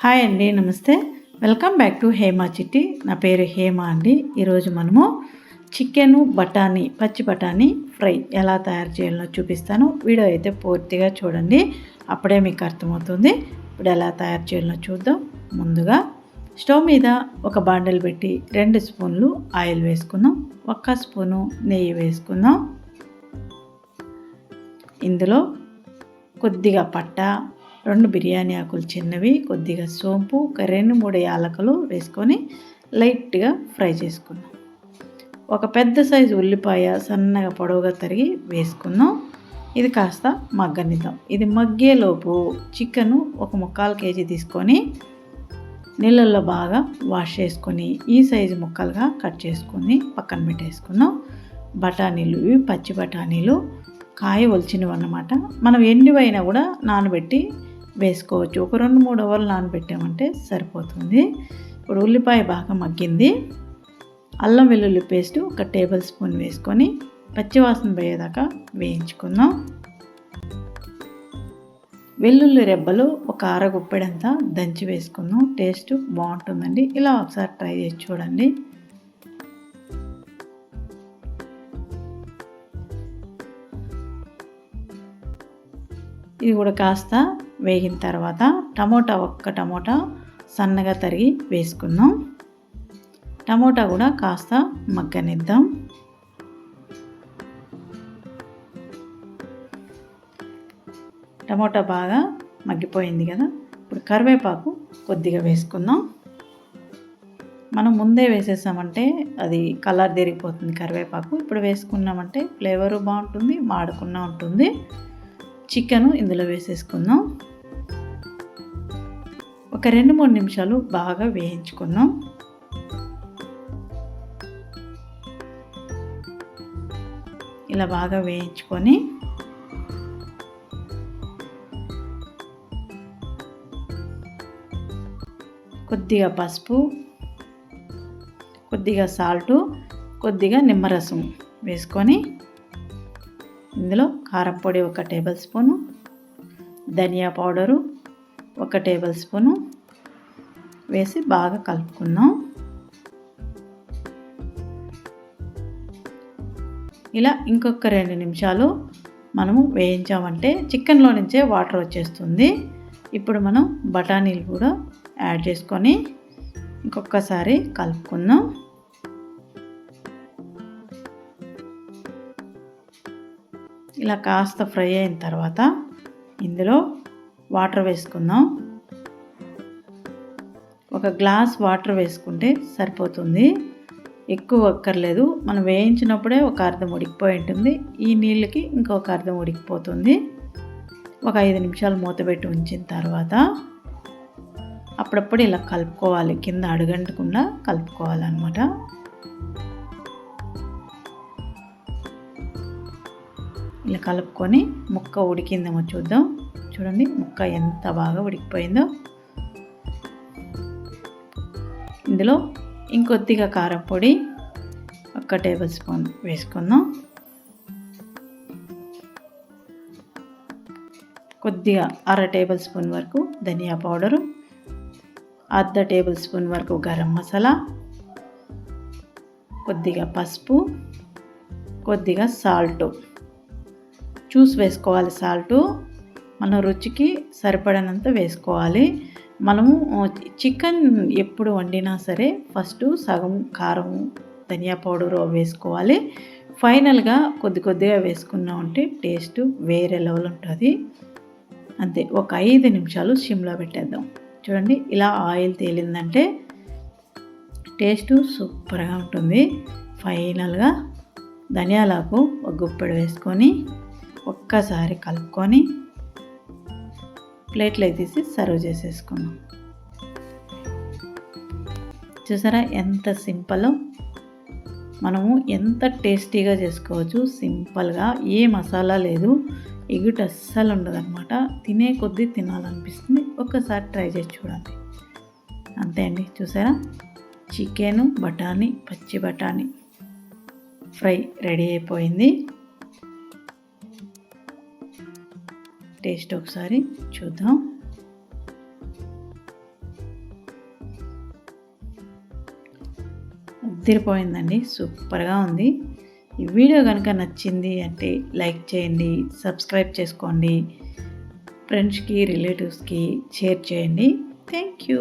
Hi అండి, నమస్తే. Welcome back to Hema చిట్టి. నా పేరు హేమ అండి. ఈరోజు మనము చికెను బఠానీ, పచ్చి బఠానీ ఫ్రై ఎలా తయారు చేయాలో చూపిస్తాను. వీడియో అయితే పూర్తిగా చూడండి, అప్పుడే మీకు అర్థమవుతుంది. ఇప్పుడు ఎలా తయారు చేయాలో చూద్దాం. ముందుగా స్టవ్ మీద ఒక బాండెల్ పెట్టి 2 స్పూన్లు ఆయిల్ వేసుకుందాం. 1 స్పూను నెయ్యి వేసుకుందాం. ఇందులో కొద్దిగా పట్ట, 2 బిర్యానీ ఆకులు చిన్నవి, కొద్దిగా సోంపు, 2-3 యాలకులు వేసుకొని లైట్గా ఫ్రై చేసుకుందాం. ఒక పెద్ద సైజు ఉల్లిపాయ సన్నగా పొడవుగా తరిగి వేసుకుందాం. ఇది కాస్త మగ్గనిద్దాం. ఇది మగ్గేలోపు చికెను ఒక 3/4 కేజీ తీసుకొని నీళ్ళల్లో బాగా వాష్ చేసుకొని ఈ సైజు ముక్కలుగా కట్ చేసుకొని పక్కన పెట్టేసుకుందాం. బఠానీలు, ఇవి పచ్చి బఠానీలు, కాయ ఒలిచినవి అన్నమాట. మనం ఎండివైనా కూడా నానబెట్టి వేసుకోవచ్చు. ఒక 2-3 అవర్లు నానబెట్టామంటే సరిపోతుంది. ఇప్పుడు ఉల్లిపాయ బాగా మగ్గింది. అల్లం వెల్లుల్లి పేస్ట్ 1 టేబుల్ స్పూన్ వేసుకొని పచ్చివాసన పోయేదాకా వేయించుకుందాం. వెల్లుల్లి రెబ్బలు ఒక అరగుప్పెడంతా దంచి వేసుకుందాం. టేస్ట్ బాగుంటుందండి. ఇలా ఒకసారి ట్రై చేసి చూడండి. ఇది కూడా కాస్త వేగిన తర్వాత ఒక్క టమోటా సన్నగా తరిగి వేసుకుందాం. టమోటా కూడా కాస్త మగ్గనిద్దాం. టమోటా బాగా మగ్గిపోయింది కదా. ఇప్పుడు కరివేపాకు కొద్దిగా వేసుకుందాం. మనం ముందే వేసేసామంటే అది కలర్ తిరిగిపోతుంది కరివేపాకు. ఇప్పుడు వేసుకున్నామంటే ఫ్లేవరు బాగుంటుంది, మాడకుండా ఉంటుంది. చికెను ఇందులో వేసేసుకుందాం. ఒక 2-3 నిమిషాలు బాగా వేయించుకుందాం. ఇలా బాగా వేయించుకొని కొద్దిగా పసుపు, కొద్దిగా సాల్టు, కొద్దిగా నిమ్మరసం వేసుకొని ఇందులో కారం పొడి 1 టేబుల్ స్పూను, ధనియా పౌడరు 1 టేబుల్ స్పూను వేసి బాగా కలుపుకుందాం. ఇలా ఇంకొక 2 నిమిషాలు మనము వేయించామంటే చికెన్లో నుంచే వాటర్ వచ్చేస్తుంది. ఇప్పుడు మనం బఠానీలు కూడా యాడ్ చేసుకొని ఇంకొకసారి కలుపుకుందాం. ఇలా కాస్త ఫ్రై అయిన తర్వాత ఇందులో వాటర్ వేసుకుందాం. 1 గ్లాస్ వాటర్ వేసుకుంటే సరిపోతుంది, ఎక్కువ అక్కర్లేదు. మనం వేయించినప్పుడే ఒక అర్ధం ఉడికిపోయి ఉంటుంది. ఈ నీళ్ళకి ఇంకొక అర్ధం ఉడికిపోతుంది. ఒక 5 నిమిషాలు మూతపెట్టి ఉంచిన తర్వాత అప్పుడప్పుడు ఇలా కలుపుకోవాలి, కింద అడుగంటకుండా కలుపుకోవాలన్నమాట. ఇలా కలుపుకొని ముక్క ఉడికిందేమో చూద్దాం. చూడండి, ముక్క ఎంత బాగా ఉడికిపోయిందో. ఇందులో ఇంకొద్దిగా కారం పొడి 1 టేబుల్ స్పూన్ వేసుకుందాం. కొద్దిగా 1/2 టేబుల్ స్పూన్ వరకు ధనియా పౌడరు, 1/2 టేబుల్ స్పూన్ వరకు గరం మసాలా, కొద్దిగా పసుపు, కొద్దిగా సాల్టు చూసి వేసుకోవాలి. సాల్టు మన రుచికి సరిపడినంత వేసుకోవాలి. మనము చికెన్ ఎప్పుడు వండినా సరే ఫస్ట్ సగం కారం, ధనియా పౌడరు వేసుకోవాలి. ఫైనల్గా కొద్దిగా వేసుకున్నామంటే టేస్ట్ వేరే లెవెల్ ఉంటుంది. అంతే, ఒక 5 నిమిషాలు సిమ్లో పెట్టేద్దాం. చూడండి, ఇలా ఆయిల్ తేలిందంటే టేస్ట్ సూపర్గా ఉంటుంది. ఫైనల్గా ధనియాలకు 1 గుప్పెడు వేసుకొని ఒక్కసారి కలుపుకొని ప్లేట్లోకి తీసి సర్వ్ చేసేసుకున్నాం. చూసారా ఎంత సింపుల్. మనము ఎంత టేస్టీగా చేసుకోవచ్చు. సింపుల్గా, ఏ మసాలా లేదు, ఎగుట అస్సలు ఉండదన్నమాట. తినే కొద్దీ తినాలనిపిస్తుంది. ఒక్కసారి ట్రై చేసి చూడండి. అంతే అండి, చూసారా, చికెను బఠానీ, పచ్చి బఠానీ ఫ్రై రెడీ అయిపోయింది. టేస్ట్ ఒకసారి చూద్దాం. అదిరిపోయిందండి, సూపర్గా ఉంది. ఈ వీడియో కనుక నచ్చింది అంటే లైక్ చేయండి, సబ్స్క్రైబ్ చేసుకోండి, ఫ్రెండ్స్కి రిలేటివ్స్కి షేర్ చేయండి. Thank you.